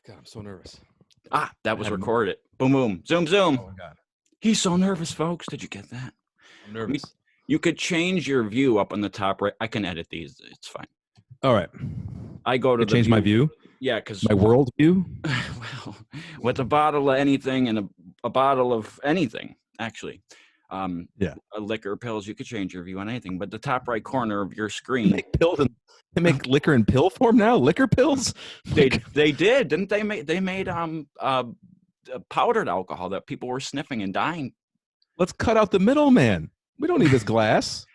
God, I'm so nervous. That was recorded. Boom, boom, zoom, zoom. Oh my God. He's so nervous, folks. Did you get that? I'm nervous. You could change your view up on the top right. I can edit these. It's fine. All right. I go to change my view. Yeah, because my world view. Well, with a bottle of anything and a bottle of anything, actually. A liquor, pills, you could change your view on anything. But the top right corner of your screen. They make liquor in pill form now. Liquor pills. They did, didn't they? They made powdered alcohol that people were sniffing and dying. Let's cut out the middleman. We don't need this glass.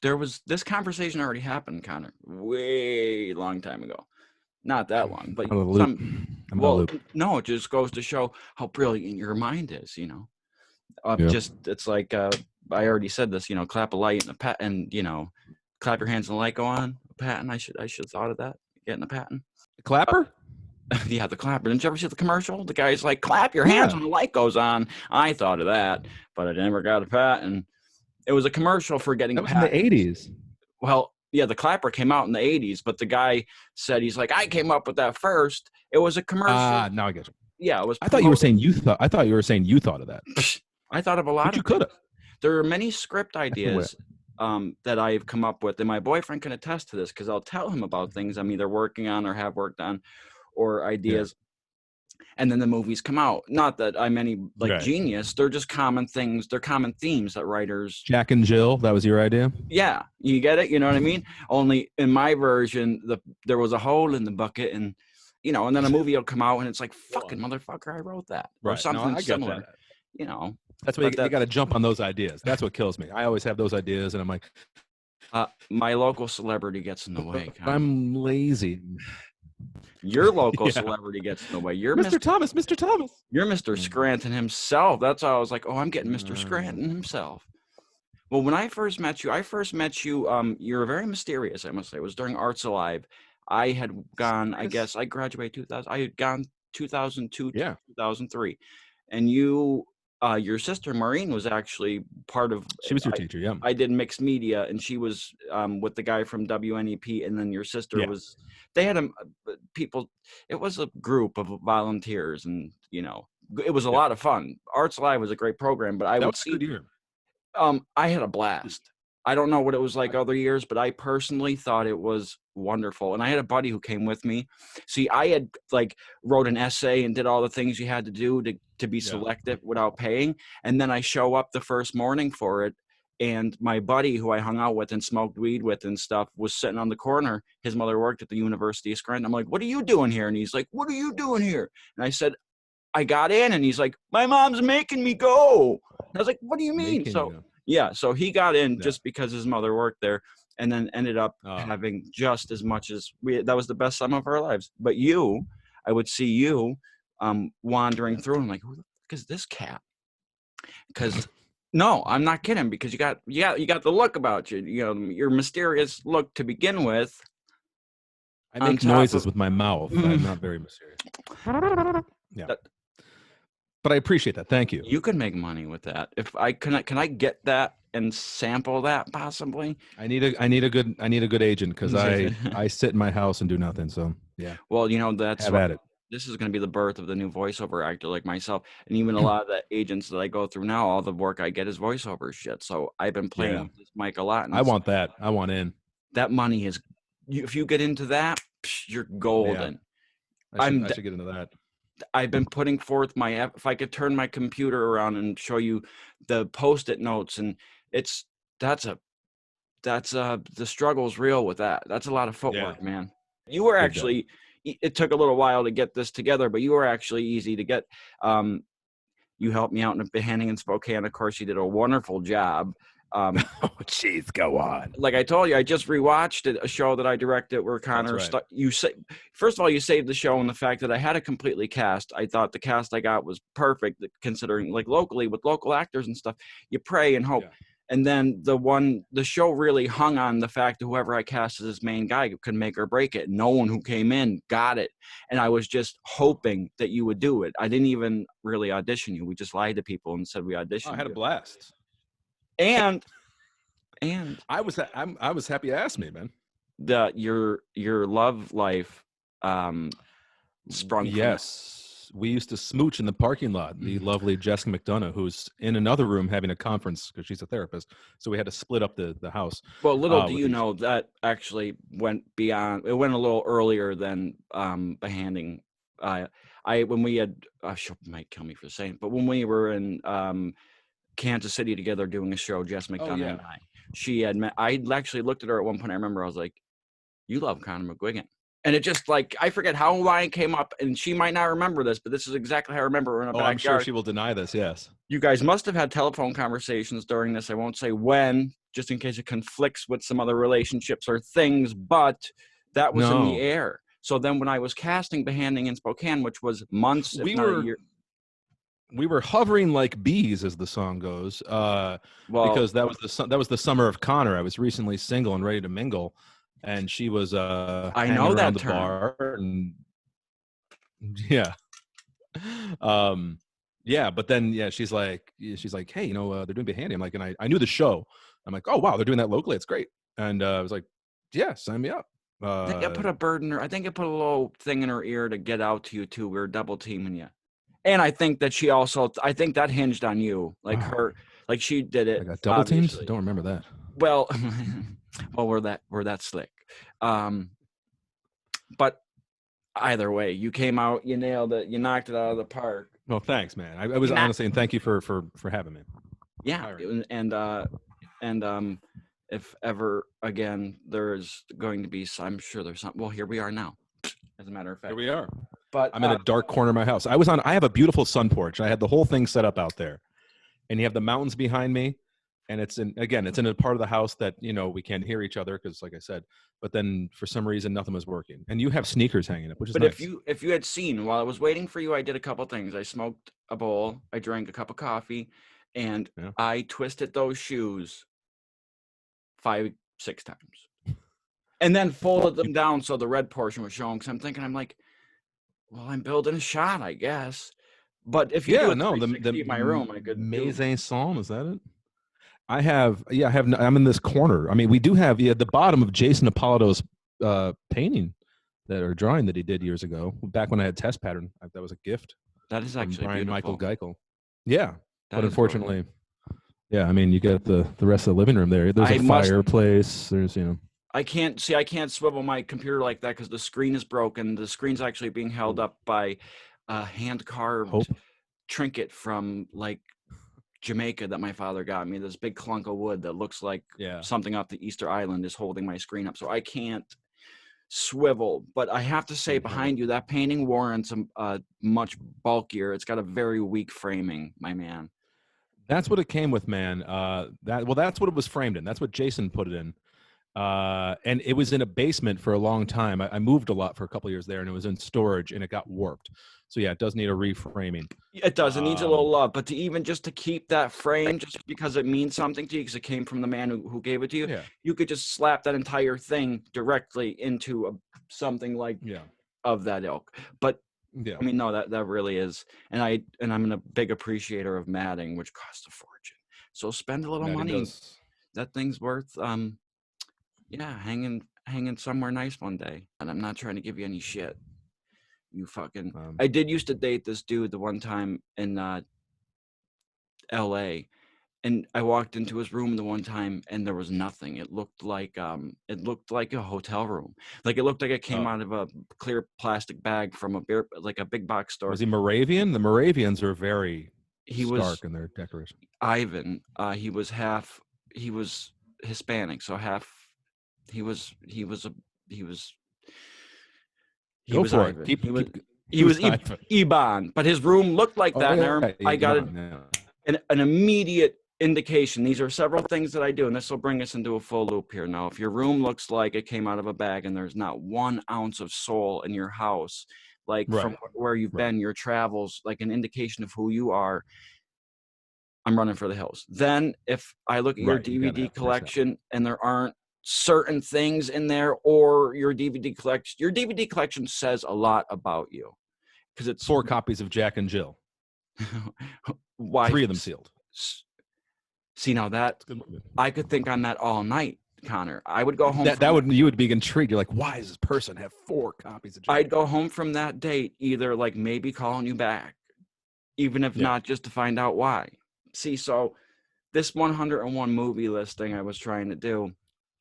There was this conversation already happened, Connor, way long time ago. Not that long, but no, it just goes to show how brilliant your mind is. You know, just it's like I already said this. You know, clap a light and you know, clap your hands and the light go on. A patent. I should have thought of that. Getting a patent. The clapper. Yeah, the clapper. Didn't you ever see the commercial? The guy's like, clap your hands when the light goes on. I thought of that, but I never got a patent. It was a commercial for getting that was in the 80s. Well, yeah, the clapper came out in the 80s, but the guy said he's like, I came up with that first. It was a commercial. Now I get you. Yeah, it was. I thought you were saying you thought of that. I thought of a lot. But you could have. There are many script ideas that I've come up with, and my boyfriend can attest to this because I'll tell him about things I'm either working on or have worked on, or ideas. Yeah. And then the movies come out. Not that I'm any genius. They're just common things. They're common themes that writers. Jack and Jill. That was your idea? Yeah. You get it? You know what I mean? Only in my version, there was a hole in the bucket and, you know, and then a movie will come out and it's like, fucking motherfucker, I wrote that. Right. Or something similar. That. You know. That's why you got to jump on those ideas. That's what kills me. I always have those ideas and I'm like. My local celebrity gets in the way. I'm lazy. Your local celebrity gets in the way. You're Mr. Thomas. Mr. Thomas. You're Mr. Scranton himself. That's how I was like, oh, I'm getting Mr. Scranton himself. Well, when I first met you, you're very mysterious, I must say. It was during Arts Alive. I had gone, I guess, I graduated 2000. I had gone 2002 to 2003. And your sister Maureen was actually part of. She was your teacher, yeah. I did mixed media, and she was with the guy from WNEP, and then your sister was. They had people. It was a group of volunteers, and you know, it was a lot of fun. Arts Live was a great program, but that was a good year. I had a blast. I don't know what it was like other years, but I personally thought it was wonderful. And I had a buddy who came with me. See, I had wrote an essay and did all the things you had to do to be selected without paying. And then I show up the first morning for it. And my buddy who I hung out with and smoked weed with and stuff was sitting on the corner. His mother worked at the University of Scranton. I'm like, what are you doing here? And he's like, what are you doing here? And I said, I got in. And he's like, my mom's making me go. And I was like, what do you mean? So he got in just because his mother worked there and then ended up having just as much as that was the best sum of our lives. But I would see you wandering through and like, who the fuck is this cat? Because no, I'm not kidding, because you got the look about you, you know, your mysterious look to begin with. I make noises with my mouth. I'm not very mysterious. Yeah. But I appreciate that. Thank you. You can make money with that. If I can I get that and sample that possibly? I need a good agent because I sit in my house and do nothing. So yeah. Well, you know, that's have at it. This is going to be the birth of the new voiceover actor like myself. And even a lot of the agents that I go through now, all the work I get is voiceover shit. So I've been playing with this mic a lot. And I want that. I want in. That money is, if you get into that, you're golden. Yeah. I should get into that. I've been putting forth if I could turn my computer around and show you the Post-it notes, and the struggle's real with that. That's a lot of footwork, man. You were actually, it took a little while to get this together, but you were actually easy to get. You helped me out in the beginning in Spokane. Of course, you did a wonderful job. Oh, jeez, go on. Like I told you, I just rewatched a show that I directed where Connor. First of all, you saved the show in the fact that I had it completely cast. I thought the cast I got was perfect, considering like locally with local actors and stuff. You pray and hope. Yeah. And then the show really hung on the fact that whoever I cast as this main guy could make or break it. No one who came in got it. And I was just hoping that you would do it. I didn't even really audition you. We just lied to people and said we auditioned. I had a blast. And I was happy you asked me, man. Your love life sprung Yes, we used to smooch in the parking lot. The lovely Jessica McDonough, who's in another room having a conference because she's a therapist. So we had to split up the house. Well, little do you know that actually went beyond. It went a little earlier than behanding. When we had, she might kill me for saying, but when we were in Kansas City together doing a show, Jess McDonough and I, she had met. I actually looked at her at one point. I remember I was like, "You love Conor McGuigan." And it just like, I forget how line came up, and she might not remember this, but this is exactly how I remember in a backyard. I'm sure she will deny this, yes. You guys must have had telephone conversations during this. I won't say when, just in case it conflicts with some other relationships or things, but that was in the air. So then when I was casting Behanding in Spokane, which was months, if not a year. We were hovering like bees, as the song goes, because that was the summer of Conor. I was recently single and ready to mingle. And she was I know that the term. Bar and yeah. But then she's like, hey, they're doing Behanding. I'm like, and I knew the show. I'm like, oh wow, they're doing that locally. It's great. And I was like, yeah, sign me up. I think I put a bird in her. I think I put a little thing in her ear to get out to you too. We were double teaming you. And I think that she also, I think that hinged on you, like her, like she did it. I got double teamed. I don't remember that. Well, we're that slick. But either way, you came out, you nailed it, you knocked it out of the park. Well, thanks, man. I was honestly, and thank you for having me. Yeah, and if ever again there's going to be, I'm sure there's some. Well, here we are now. As a matter of fact, here we are. But I'm in a dark corner of my house. I have a beautiful sun porch. I had the whole thing set up out there, and you have the mountains behind me. And it's in a part of the house that, we can't hear each other because, like I said, but then for some reason nothing was working. And you have sneakers hanging up, which is nice. But if you had seen, while I was waiting for you, I did a couple things. I smoked a bowl, I drank a cup of coffee, and I twisted those shoes 5-6 times, and then folded them down so the red portion was showing. Because I'm like, well, I'm building a shot, I guess. But if you do it in my room, I could. Maison, is that it? I'm in this corner. I mean, we do have the bottom of Jason Apollo's painting or drawing that he did years ago, back when I had Test Pattern. That was a gift. That is actually Brian beautiful. Michael Geikel. Yeah, but unfortunately, you get the rest of the living room there. There's a fireplace. There's I can't swivel my computer like that because the screen is broken. The screen's actually being held up by a hand carved trinket from like Jamaica that my father got me. This big clunk of wood that looks like something off the Easter Island is holding my screen up, so I can't swivel. But I have to say, behind you, that painting warrants a much bulkier. It's got a very weak framing, my man. That's what it came with, man. That's what it was framed in. That's what Jason put it in. And it was in a basement for a long time. I moved a lot for a couple of years there, and it was in storage, and it got warped. So it does need a reframing. It does. It needs a little love, but to keep that frame, just because it means something to you, because it came from the man who gave it to you, you could just slap that entire thing directly into something like of that ilk. But I mean, no, that really is, and I'm a big appreciator of matting, which costs a fortune. So spend a little money. That thing's worth, hanging somewhere nice one day. And I'm not trying to give you any shit. You fucking. I did used to date this dude the one time in L.A. and I walked into his room the one time and there was nothing. It looked like a hotel room. Like it looked like it came out of a clear plastic bag from a big box store. Was he Moravian? The Moravians are very stark in their decoration. Ivan. He was Hispanic, so half. He was Ivan. He was Iban, but his room looked like that. I got an immediate indication. These are several things that I do, and this will bring us into a full loop here. Now, if your room looks like it came out of a bag and there's not 1 ounce of soul in your house, from where you've been, your travels, like an indication of who you are, I'm running for the hills. Then if I look at your DVD collection and there aren't certain things in there, or your DVD collection says a lot about you, because it's 4 copies of Jack and Jill. Why 3 of them sealed? See, now that I could think on that all night. Connor. I would go home. You would be intrigued. You're like, why does this person have 4 copies of James I'd go home from that date either like maybe calling you back, even if not just to find out why. See, so this 101 movie listing I was trying to do.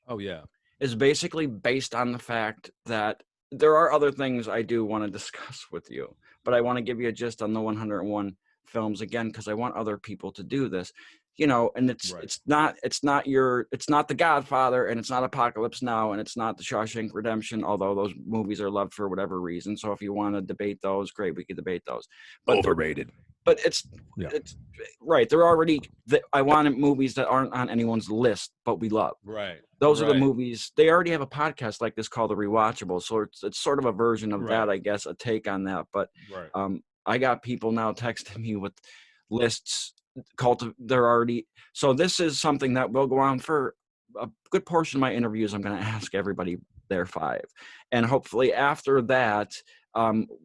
Oh yeah. Is basically based on the fact that there are other things I do want to discuss with you, but I want to give you a gist on the 101 films again, because I want other people to do this, you know, and it's not The Godfather, and it's not Apocalypse Now, and it's not The Shawshank Redemption, although those movies are loved for whatever reason. So if you want to debate those, great, we could debate those. But overrated. But it's right. They're already. I wanted movies that aren't on anyone's list, but we love. Right. Those are the movies. They already have a podcast like this called The Rewatchable, so it's sort of a version of that, I guess, a take on that. But I got people now texting me with lists. They're already. So this is something that will go on for a good portion of my interviews. I'm going to ask everybody their 5, and hopefully after that,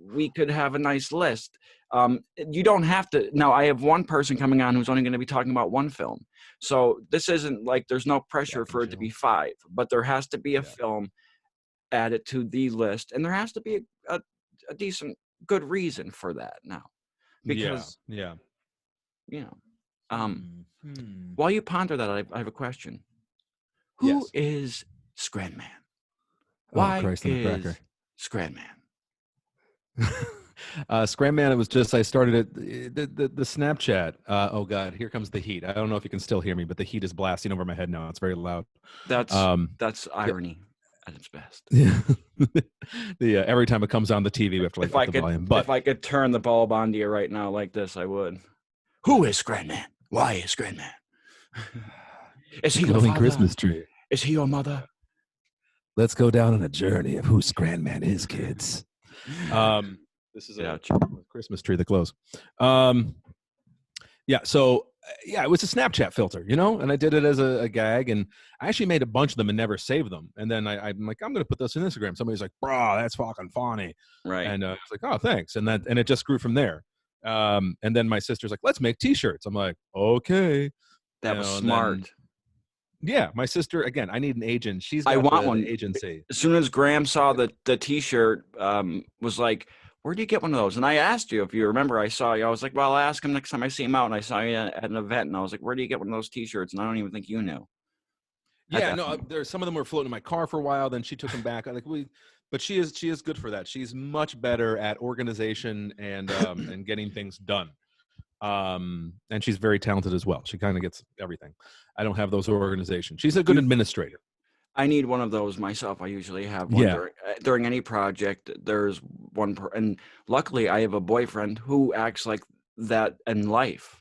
we could have a nice list. You don't have to. Now, I have one person coming on who's only going to be talking about one film. So this isn't like there's no pressure for it to be 5, but there has to be a film added to the list. And there has to be a decent, good reason for that now. Because, you know, while you ponder that, I have a question. Who is Scran Man? Why is Scran Man? Scram Man, it was just I started it the Snapchat. Oh God, here comes the heat. I don't know if you can still hear me, but the heat is blasting over my head now. It's very loud. That's irony at its best. Yeah. Every time it comes on the TV, we have to up the volume. But if I could turn the bulb on to you right now like this, I would. Who is Scran Man? Why is Scran Man? Is he your father? Christmas tree? Is he your mother? Let's go down on a journey of who Scran Man is, kids. This is a Christmas tree that glows. So it was a Snapchat filter, you know, and I did it as a gag, and I actually made a bunch of them and never saved them. And then I'm like, I'm going to put this on Instagram. Somebody's like, bro, that's fucking funny. Right. And I was like, oh, thanks. And it just grew from there. And then my sister's like, let's make t-shirts. I'm like, okay. That was smart. My sister, again, I need an agent. I want one agency. As soon as Graham saw the t-shirt, was like, where do you get one of those? And I asked you, if you remember, I saw you. I was like, well, I'll ask him next time I see him out. And I saw you at an event, and I was like, where do you get one of those t-shirts? And I don't even think you knew. Yeah, no, there's some of them were floating in my car for a while. Then she took them back. But she is good for that. She's much better at organization and and getting things done. And she's very talented as well. She kind of gets everything. I don't have those organizations. She's a good administrator. I need one of those myself. I usually have one during any project. There's one, and luckily I have a boyfriend who acts like that in life,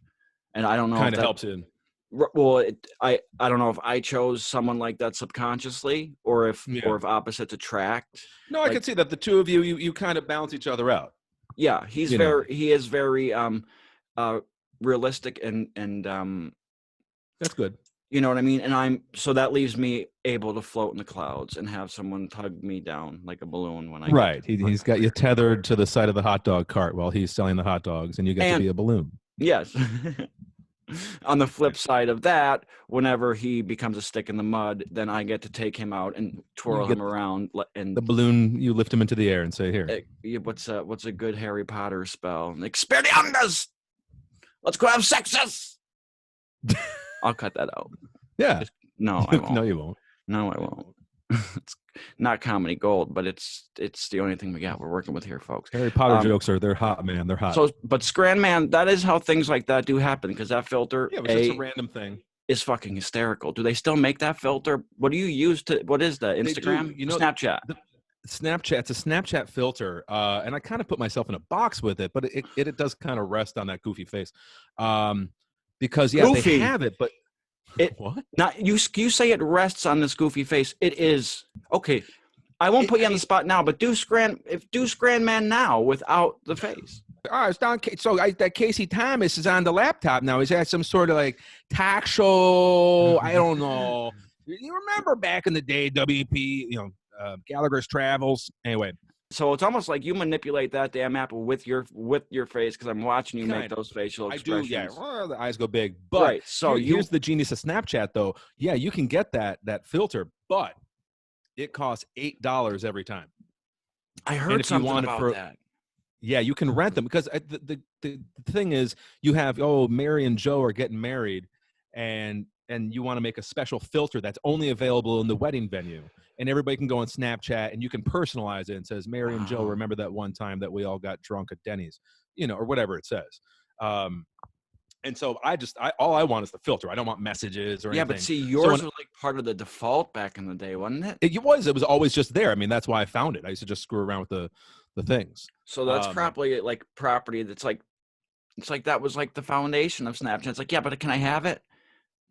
and I don't know. Kind of helps in. Well, I don't know if I chose someone like that subconsciously, or if opposites attract. No, I can see that the two of you kind of balance each other out. Yeah, he is very realistic and that's good. You know what I mean? And so that leaves me able to float in the clouds and have someone tug me down like a balloon when I right. He's got you tethered to the side of the hot dog cart while he's selling the hot dogs, and you get to be a balloon. Yes. On the flip side of that, whenever he becomes a stick in the mud, then I get to take him out and twirl him around. And the balloon, you lift him into the air and say, "Here." What's a good Harry Potter spell? Expelliarmus! Let's go have sexes. I'll cut that out. Yeah. No, I won't. No, you won't. No, I won't. It's not comedy gold, but it's the only thing we got. We're working with here, folks. Harry Potter jokes they're hot, man. They're hot. So, but Scran Man, that is how things like that do happen, because that filter, it was just a random thing, is fucking hysterical. Do they still make that filter? What do you use what is that? Instagram? Snapchat? Snapchat. It's a Snapchat filter, and I kind of put myself in a box with it, but it does kind of rest on that goofy face, because goofy. They have it, but. What? Not you say it rests on this goofy face. It is okay. I won't put you on the spot now, but do Scran Man now without the face. It's down. So that Casey Thomas is on the laptop now. Is that some sort of like talk show? I don't know. You remember back in the day, WP, Gallagher's Travels. Anyway, So it's almost like you manipulate that damn apple with your face, because I'm watching you make Kind of. those facial I do, yeah. expressions. The eyes go big. But Right. So here's the genius of Snapchat, though. Yeah, you can get that filter, but it costs $8 every time. I And heard if you something want it about for, that. yeah, you can rent them because the thing is, you have Mary and Joe are getting married, and you want to make a special filter that's only available in the wedding venue, and everybody can go on Snapchat and you can personalize it and says Mary and Joe, Wow. remember that one time that we all got drunk at Denny's, or whatever it says. And so all I want is the filter. I don't want messages or Yeah, anything. but see, So yours was like part of the default back in the day, wasn't it? it was always just there. I mean, that's why I found it. I used to just screw around with the things. So that's probably like property that's like, it's like that was like the foundation of Snapchat. It's like, yeah, but can I have it?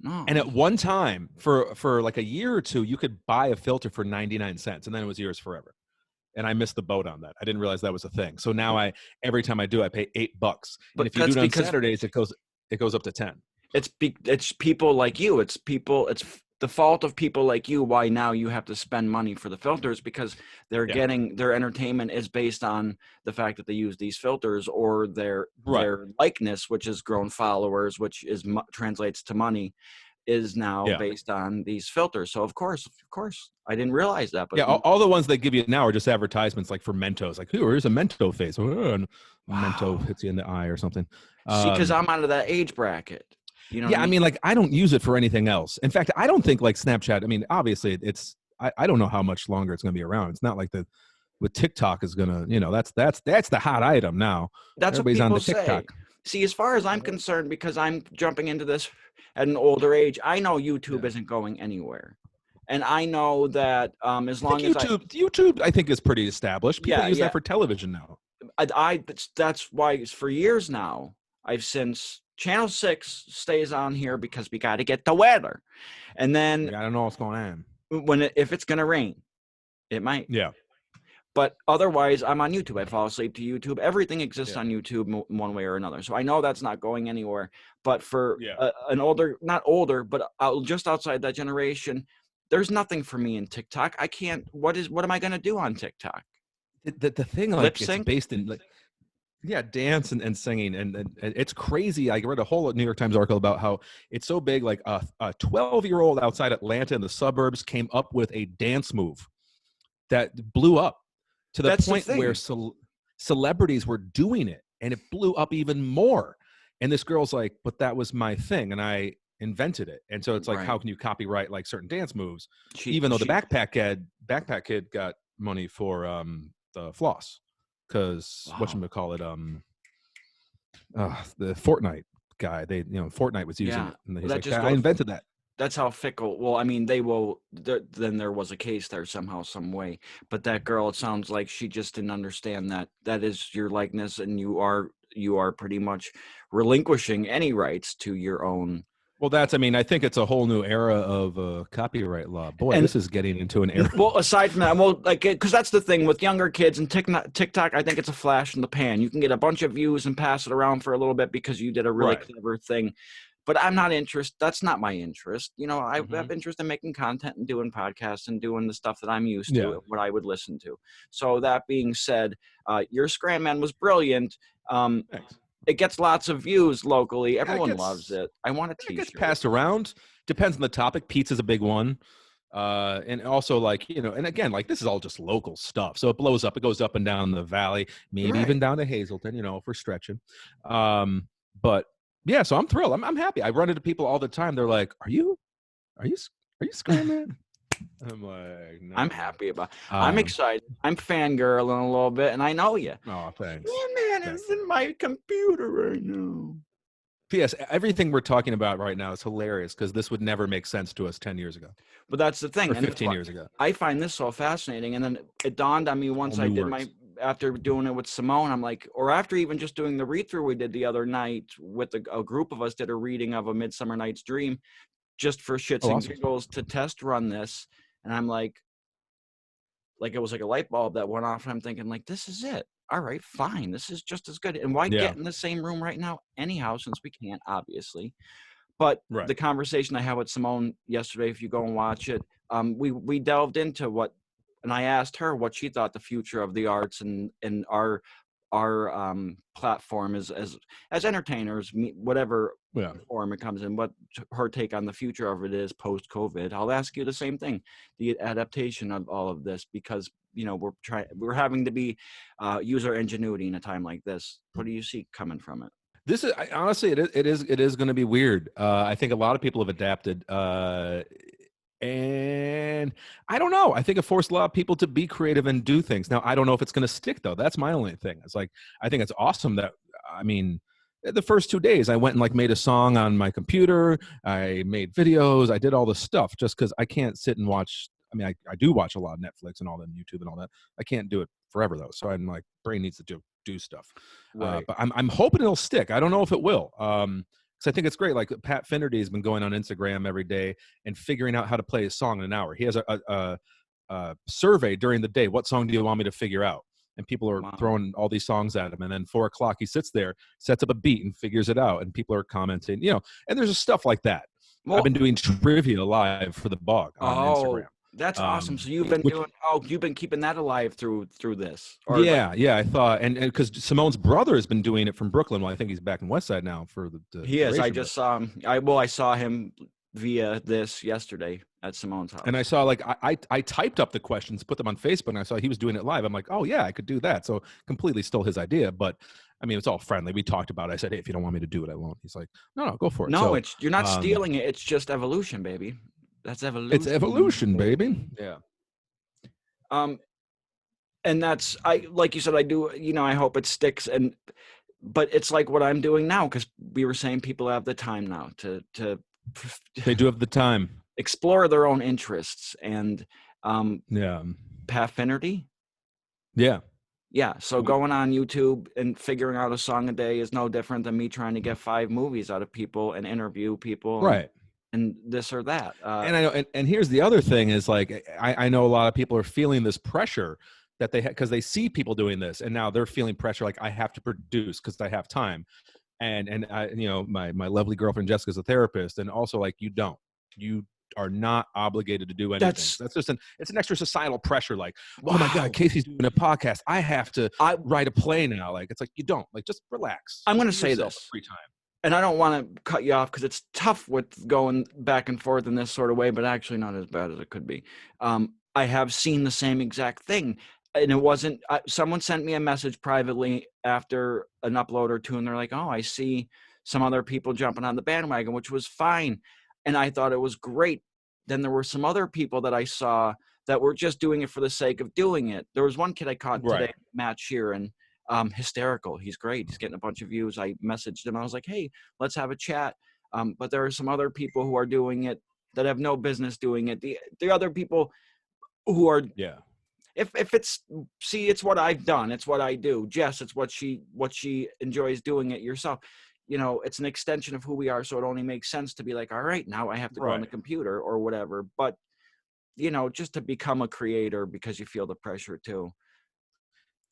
No. And at one time, for like a year or two, you could buy a filter for 99 cents, and then it was yours forever. And I missed the boat on that. I didn't realize that was a thing. So now every time I do, I pay $8. But And if you do that's it on because Saturdays, it goes up to 10. it's people like you. It's the fault of people like you why now you have to spend money for the filters, because they're getting their entertainment is based on the fact that they use these filters, or their likeness, which has grown followers, which is translates to money, is now based on these filters. So of course I didn't realize that. But all the ones they give you now are just advertisements, like for Mentos, like, here's a Mento face, and Mento hits you in the eye or something. See, because I'm out of that age bracket. You know, I mean, like, I don't use it for anything else. In fact, I don't think like Snapchat. I mean, obviously, I don't know how much longer it's going to be around. It's not like with TikTok is going to, that's the hot item now. That's everybody's what people on the TikTok. say. See, as far as I'm concerned, because I'm jumping into this at an older age, I know YouTube isn't going anywhere, and I know that as long as YouTube, I think is pretty established. People use that for television now. That's why for years now since Channel 6 stays on here, because we got to get the weather. And then I don't know what's going on. If it's going to rain, it might. Yeah. But otherwise, I'm on YouTube. I fall asleep to YouTube. Everything exists on YouTube one way or another. So I know that's not going anywhere. But for an not older, but just outside that generation, there's nothing for me in TikTok. I can't. What am I going to do on TikTok? The thing, like, lip sync? It's based in like, dance and singing, and it's crazy. I read a whole New York Times article about how it's so big. Like a 12-year-old outside Atlanta in the suburbs came up with a dance move that blew up to the point where celebrities were doing it, and it blew up even more. And this girl's like, but that was my thing, and I invented it. And so it's like, how can you copyright like certain dance moves? Even though the backpack kid got money for the floss, because whatchamacallit, the Fortnite guy, Fortnite was using it, and he's like, I invented that. That's how fickle. Well, I mean, they will. Then there was a case there somehow, some way. But that girl, it sounds like she just didn't understand that is your likeness, and you are pretty much relinquishing any rights to your own. Well, I think it's a whole new era of copyright law. Boy, this is getting into an era. Well, aside from that, because that's the thing with younger kids and TikTok, I think it's a flash in the pan. You can get a bunch of views and pass it around for a little bit because you did a really clever thing. But I'm not interested. That's not my interest. I have interest in making content and doing podcasts and doing the stuff that I'm used to, what I would listen to. So that being said, your Scram Man was brilliant. Thanks. It gets lots of views locally. Everyone loves it. I want a t-shirt. It gets passed around. Depends on the topic. Pizza's a big one. And also, like, and again, like, this is all just local stuff. So it blows up. It goes up and down the valley, maybe even down to Hazleton, if we're stretching. But yeah, so I'm thrilled. I'm happy. I run into people all the time. They're like, are you Scram Man? I'm like, no. I'm happy about I'm excited. I'm fangirling a little bit, and I know you. Oh, thanks. Oh, man, it's in my computer right now. P.S. Everything we're talking about right now is hilarious, because this would never make sense to us 10 years ago. But that's the thing. Or 15 years ago. I find this so fascinating. And then it dawned on me once I did after doing it with Simone, I'm like, or after even just doing the read-through we did the other night with a group of us, did a reading of A Midsummer Night's Dream, just for shits and giggles to test run this. And I'm like it was like a light bulb that went off, and I'm thinking, like, this is it. All right, fine. This is just as good. And why get in the same room right now anyhow, since we can't, obviously. But the conversation I had with Simone yesterday, if you go and watch it, we delved into what and I asked her what she thought the future of the arts and our platform is as entertainers, whatever Yeah. form it comes in, what her take on the future of it is post COVID. I'll ask you the same thing, the adaptation of all of this, because we're having to be use our ingenuity in a time like this. What do you see coming from it? This is honestly, it is going to be weird. I think a lot of people have adapted, and I don't know. I think it forced a lot of people to be creative and do things. Now, I don't know if it's going to stick though. That's my only thing. It's like I think it's awesome that I mean, the first 2 days I went and like made a song on my computer. I made videos. I did all this stuff just because I can't sit and watch. I mean, I do watch a lot of Netflix and all that, and YouTube and all that. I can't do it forever though. So I'm like, brain needs to do stuff. Right. But I'm hoping it'll stick. I don't know if it will. Because I think it's great. Like Pat Finnerty has been going on Instagram every day and figuring out how to play a song in an hour. He has a survey during the day. What song do you want me to figure out? And people are Wow. throwing all these songs at him. And then 4 o'clock, he sits there, sets up a beat, and figures it out. And people are commenting, and there's just stuff like that. Well, I've been doing trivia live for the Bog on Instagram. That's awesome. So you've been you've been keeping that alive through this. Or Yeah, I thought, and because Simone's brother has been doing it from Brooklyn. Well, I think he's back in West Side now for the he is. I duration, just saw him. I saw him via this yesterday at Simone's house. and I saw like I typed up the questions, put them on Facebook, and I saw he was doing it live. I'm like, oh yeah, I could do that. So completely stole his idea, but I mean, it's all friendly. We talked about it. I said, hey, if you don't want me to do it, I won't. He's like, no, go for it. No, So, you're not stealing it. It's just evolution, baby. That's evolution. It's evolution, baby. Yeah. And that's like you said, I do. I hope it sticks. But it's like what I'm doing now, because we were saying people have the time now to They do have the time. explore their own interests. And Yeah. Pat Finnerty. Yeah. Yeah. So going on YouTube and figuring out a song a day is no different than me trying to get 5 movies out of people and interview people. Right. And this or that. And I know, and here's the other thing is like, I know a lot of people are feeling this pressure that they because they see people doing this, and now they're feeling pressure like I have to produce because I have time, and I, my lovely girlfriend Jessica's a therapist, and also like you are not obligated to do anything. That's just it's an extra societal pressure. Like, wow. Oh my God, Casey's doing a podcast. I have to write a play now. Like, it's like you don't like just relax. I'm going to say this free time. And I don't want to cut you off because it's tough with going back and forth in this sort of way, but actually not as bad as it could be. I have seen the same exact thing. And it wasn't, someone sent me a message privately after an upload or two, and they're like, oh, I see some other people jumping on the bandwagon, which was fine. And I thought it was great. Then there were some other people that I saw that were just doing it for the sake of doing it. There was one kid I caught today, Matt Sheeran. Hysterical. He's great. He's getting a bunch of views. I messaged him. I was like, hey, let's have a chat. But there are some other people who are doing it that have no business doing it. The other people who are, if it's, it's what I've done. It's what I do. Jess, it's what she enjoys doing it yourself. It's an extension of who we are. So it only makes sense to be like, all right, now I have to go on the computer or whatever. But, just to become a creator because you feel the pressure too.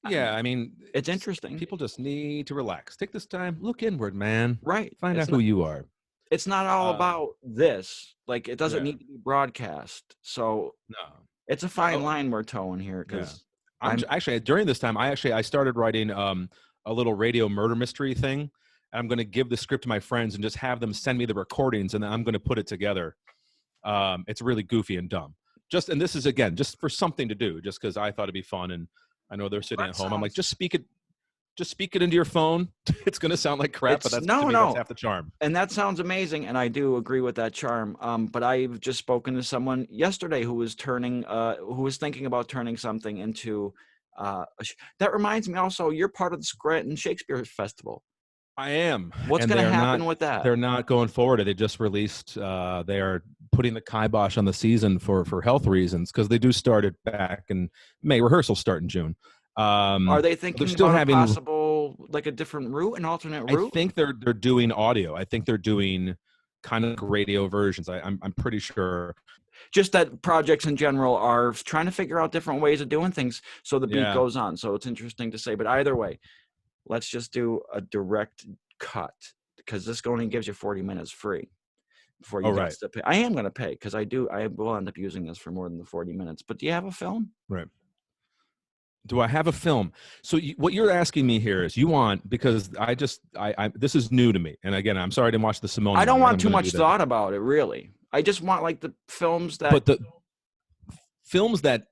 Yeah, I mean, it's interesting. People just need to relax. Take this time, look inward, man. Right. Find out who you are. It's not all about this. Like, it doesn't need to be broadcast. So no, it's a fine line we're towing here. Because I'm actually during this time, I started writing a little radio murder mystery thing. And I'm going to give the script to my friends and just have them send me the recordings, and then I'm going to put it together. It's really goofy and dumb. And this is again just for something to do, just because I thought it'd be fun and. I know they're sitting at home. I'm like, just speak it into your phone. It's going to sound like crap, but that's half the charm. And that sounds amazing. And I do agree with that charm. But I've just spoken to someone yesterday who was thinking about turning something into, that reminds me also, you're part of the Scranton Shakespeare Festival. I am. What's going to happen with that? They're not going forward. They just released, they are putting the kibosh on the season for health reasons, because they do start it back in May. Rehearsals start in June. Are they thinking about a possible, like a different route, an alternate route? I think they're doing audio. I think they're doing kind of radio versions. I'm pretty sure. Just that projects in general are trying to figure out different ways of doing things so the beat goes on. So it's interesting to say. But either way, let's just do a direct cut, because this only gives you 40 minutes free. before Oh, you got right. to pay. I am going to pay because I will end up using this for more than the 40 minutes. But do you have a film? Right. Do I have a film? So what you're asking me here is you want, because I this is new to me. And again, I'm sorry I didn't watch the Simone I don't one yet. want I'm too going to do much that. thought about it, really. I just want like the films that. But the films that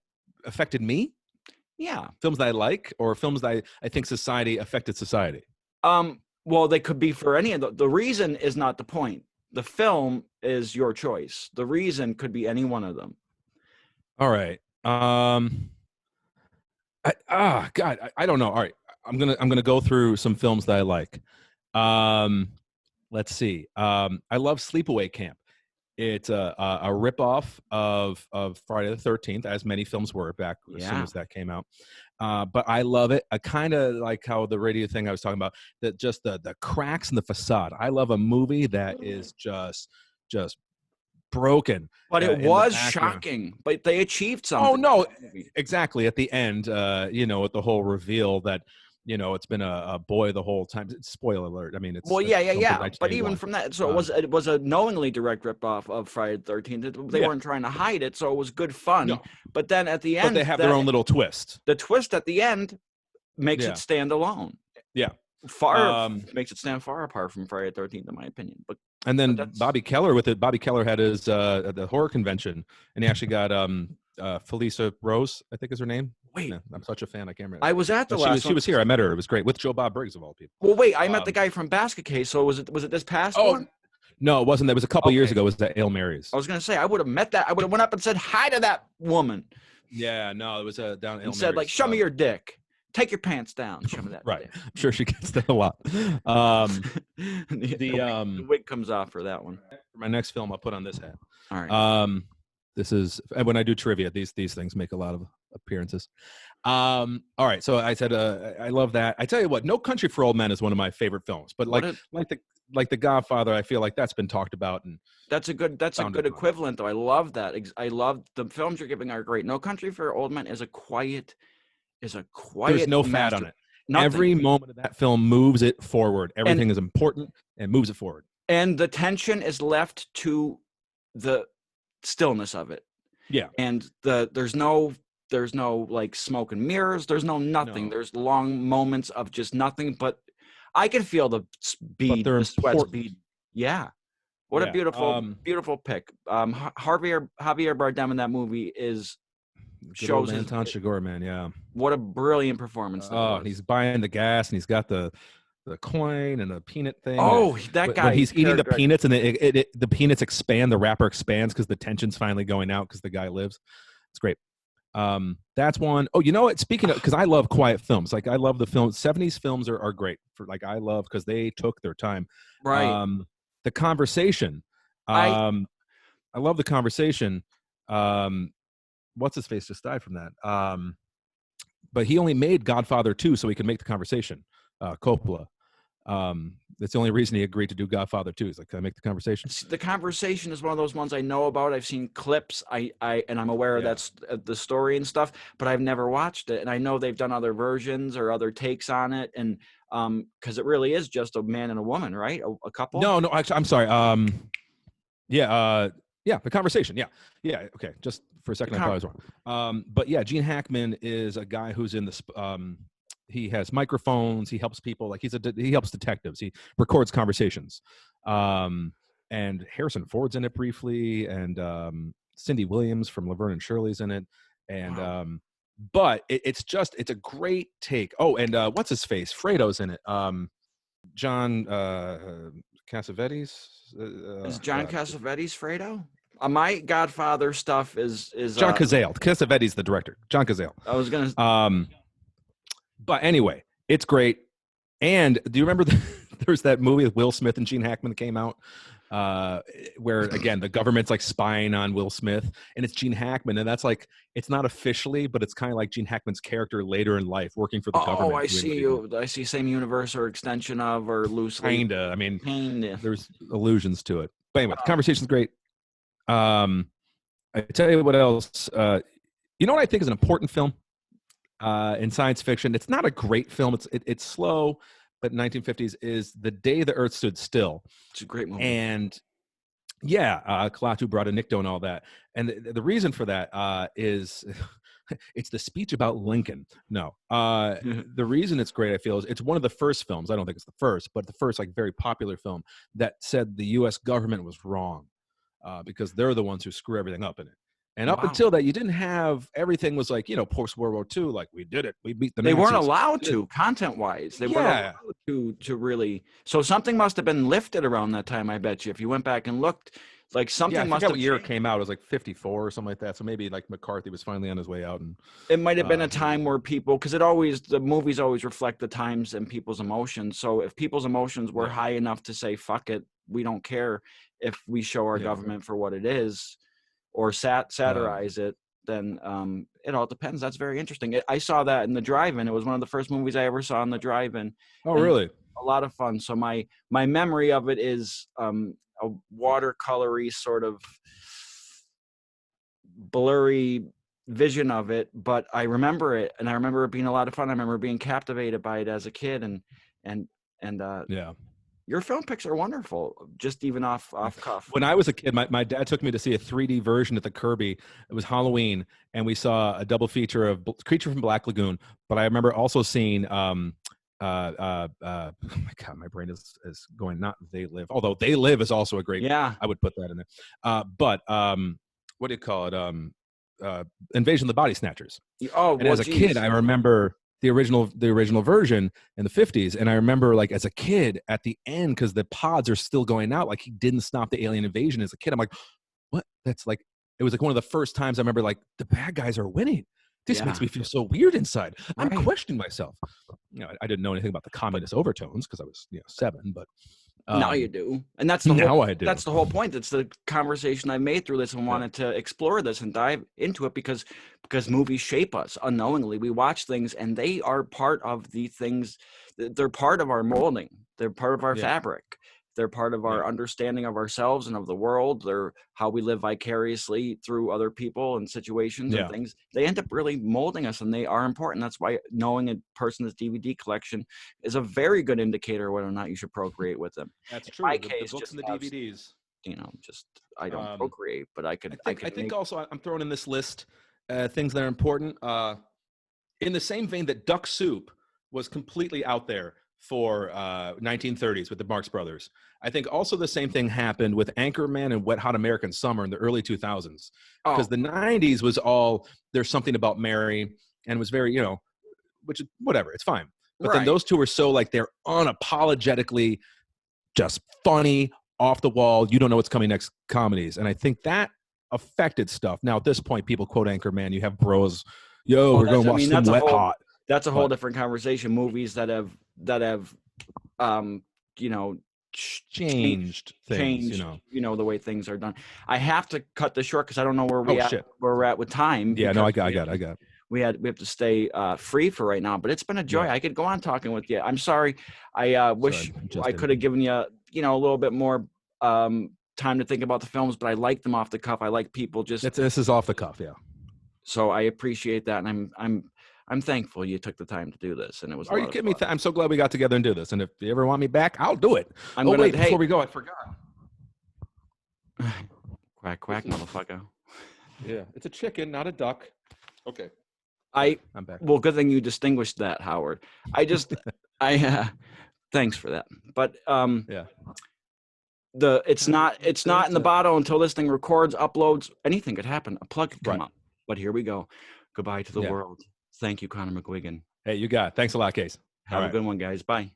affected me, Yeah. films that I like, or films that I think society affected society. Well, they could be for any of the reason is not the point. The film is your choice. The reason could be any one of them. All right. God, I don't know. All right. I'm gonna go through some films that I like. Let's see. I love Sleepaway Camp. It's a ripoff of Friday the 13th, as many films were back as soon as that came out. But I love it. I kind of like how the radio thing I was talking about, that just the cracks in the facade. I love a movie that is just broken. But it in the was background. shocking. But they achieved something. Oh no, exactly. At the end, with the whole reveal that it's been a boy the whole time. Spoiler alert. I mean, it's yeah. But even from that, so it was a knowingly direct ripoff of Friday the 13th. They weren't trying to hide it, so it was good fun. No. But then at the end, but they have their own little twist. The twist at the end makes it stand alone. Yeah. Makes it stand far apart from Friday the 13th, in my opinion. And then Bobby Keller with it. Bobby Keller had his at the horror convention, and he actually got Felissa Rose, I think is her name. Wait, yeah, I'm such a fan. I can't remember. I was at the last one. She was here. I met her. It was great with Joe Bob Briggs of all people. Well, wait, I met the guy from Basket Case. So was it this past one? No, it wasn't. That was a couple years ago. It was at Ale Mary's. I was gonna say I would have met that. I would have went up and said hi to that woman. Yeah, no, it was down at Ale Mary's. Said like, "Show me your dick. Take your pants down. Show me that." Right. Dick. I'm sure she gets that a lot. The wig comes off for that one. For my next film, I'll put on this hat. All right. This is when I do trivia. These things make a lot of appearances. All right. So I said I love that. I tell you what, No Country for Old Men is one of my favorite films. But like the Godfather, I feel like that's been talked about, and that's a good equivalent though. I love that. I love the films you're giving are great. No Country for Old Men is a quiet. There's no fat on it. Nothing. Every moment of that film moves it forward. Everything is important and moves it forward. And the tension is left to the stillness of it. Yeah. And there's no like smoke and mirrors. There's nothing. No. There's long moments of just nothing. But I can feel the speed, the sweat speed. Yeah. What a beautiful pick. Javier Bardem in that movie shows Anton Chigurh, man. Yeah. What a brilliant performance. He's buying the gas and he's got the coin and the peanut thing. Oh, that guy! When he's eating the peanuts and the peanuts expand, the wrapper expands because the tension's finally going out because the guy lives. It's great. That's one. Oh, you know what? Speaking of, because I love quiet films. Like I love the films. 70s films are great. I love because they took their time. Right. The Conversation. I love The Conversation. What's his face just died from that. But he only made Godfather 2 so he could make The Conversation. Coppola. That's the only reason he agreed to do Godfather 2. He's like, can I make The Conversation? The Conversation is one of those ones I know about. I've seen clips. And I'm aware that's the story and stuff, but I've never watched it. And I know they've done other versions or other takes on it. And because it really is just a man and a woman, right? A couple. No, actually, I'm sorry. The Conversation. Yeah. Okay. Just for a second, I thought I was wrong. But yeah, Gene Hackman is a guy who's in the. He has microphones. He helps people. Like he helps detectives. He records conversations. And Harrison Ford's in it briefly, and Cindy Williams from Laverne and Shirley's in it. And but it's a great take. Oh, and what's his face? Fredo's in it. John Cassavetes. Is John Cassavetes Fredo? My Godfather stuff is John Cazale. Cassavetes the director. John Cazale. I was gonna. But anyway, it's great. And do you remember there's that movie with Will Smith and Gene Hackman that came out where, again, the government's like spying on Will Smith, and it's Gene Hackman. And that's like, it's not officially, but it's kind of like Gene Hackman's character later in life working for the government. Oh, I see you. I see same universe or extension of or loosely. Kinda. I mean, there's allusions to it. But anyway, the conversation's great. I tell you what else. You know what I think is an important film? In science fiction, it's not a great film. It's slow, but 1950s is The Day the Earth Stood Still. It's a great movie. And Yeah, Klaatu brought a Nikto and all that. And the reason for that is it's the speech about Lincoln. No, the reason it's great, I feel, is it's one of the first films. I don't think it's the first, but the first like very popular film that said the U.S. government was wrong because they're the ones who screw everything up in it. And up Wow. until that, you didn't have everything was like, post World War II, like we did it, we beat the They Nazis. weren't allowed to, content-wise. They weren't Yeah, allowed to really. So something must have been lifted around that time, I bet you. If you went back and looked, like yeah. I something must forgot have what year it changed. came out. It was like 54 or something like that. So maybe like McCarthy was finally on his way out, and It might have been a he was. time where people, because the movies always reflect the times and people's emotions. So if people's emotions were Yeah, high enough to say, fuck it, we don't care if we show our yeah. government for what it is, or Um, satirize it, then it all depends. That's very interesting. I saw that in the drive-in. It was one of the first movies I ever saw in the drive-in, oh, and really? a lot of fun. So my memory of it is a watercolory sort of blurry vision of it, but I remember it, and I remember it being a lot of fun. I remember being captivated by it as a kid, and and Yeah. your film picks are wonderful, just even off cuff. When I was a kid, my dad took me to see a 3D version at the Kirby. It was Halloween, and we saw a double feature of Creature from Black Lagoon. But I remember also seeing, oh my God, my brain is going not They Live. Although They Live is also a great, Yeah. I would put that in there. But what do you call it? Invasion of the Body Snatchers. Oh And well, as a kid, geez. I remember the original version in the 50s, and I remember like as a kid at the end, because the pods are still going out, like he didn't stop the alien invasion. As a kid, I'm like, what? That's like, it was like one of the first times I remember like the bad guys are winning. This makes Yeah. me feel so weird inside. I'm Right. questioning myself. I didn't know anything about the communist overtones because I was 7, but Now you um do, and that's the whole. now I do. That's the whole point. That's the conversation I made through this and Yeah, wanted to explore this and dive into it because movies shape us unknowingly. We watch things and they are part of the things. They're part of our molding. They're part of our yeah, fabric. They're part of yeah, our understanding of ourselves and of the world. They're how we live vicariously through other people and situations and yeah. things. They end up really molding us, and they are important. That's why knowing a person's DVD collection is a very good indicator whether or not you should procreate with them. That's In my true. The case, books just and the have, DVDs. just I don't Um, procreate, but I I could think I think make. also I'm throwing in this list things that are important. In the same vein that Duck Soup was completely out there for 1930s with the Marx Brothers, I think also the same thing happened with Anchorman and Wet Hot American Summer in the early 2000s, because Oh, the 90s was all there's something about Mary and was very which is whatever, it's fine. But then right. those two were so like they're unapologetically just funny, off the wall, you don't know what's coming next comedies. And I think that affected stuff. Now, at this point, people quote Anchorman. You have bros, yo, Well, we're going that's to I watch mean some Wet Hot. that's a whole But different conversation. Movies that have um you know changed things, the way things are done. I have to cut this short because I don't know Oh, shit. where we're at with time, Yeah, no, because I got. we have to stay free for right now, but it's been a joy. Yeah. I could go on talking with you. I'm sorry. I Sorry, wish I Justin. could have given you a little bit more time to think about the films, but I like them off the cuff. I like people just, This is off the cuff. Yeah. so I appreciate that, and I'm thankful you took the time to do this, and it was a Are you lot of kidding me? fun. I'm so glad we got together and do this. And if you ever want me back, I'll do it. I'm Oh, gonna wait, before we go, I forgot. quack quack, motherfucker. Yeah, it's a chicken, not a duck. Okay. I I'm back. Well, good thing you distinguished that, Howard. I thanks for that, but Yeah. it's not in the bottle until this thing records, uploads. Anything could happen. A plug could come Right. up. But here we go. Goodbye to the Yeah. world. Thank you, Connor McGuigan. Hey, you got it. Thanks a lot, Case. Have All a right. good one, guys. Bye.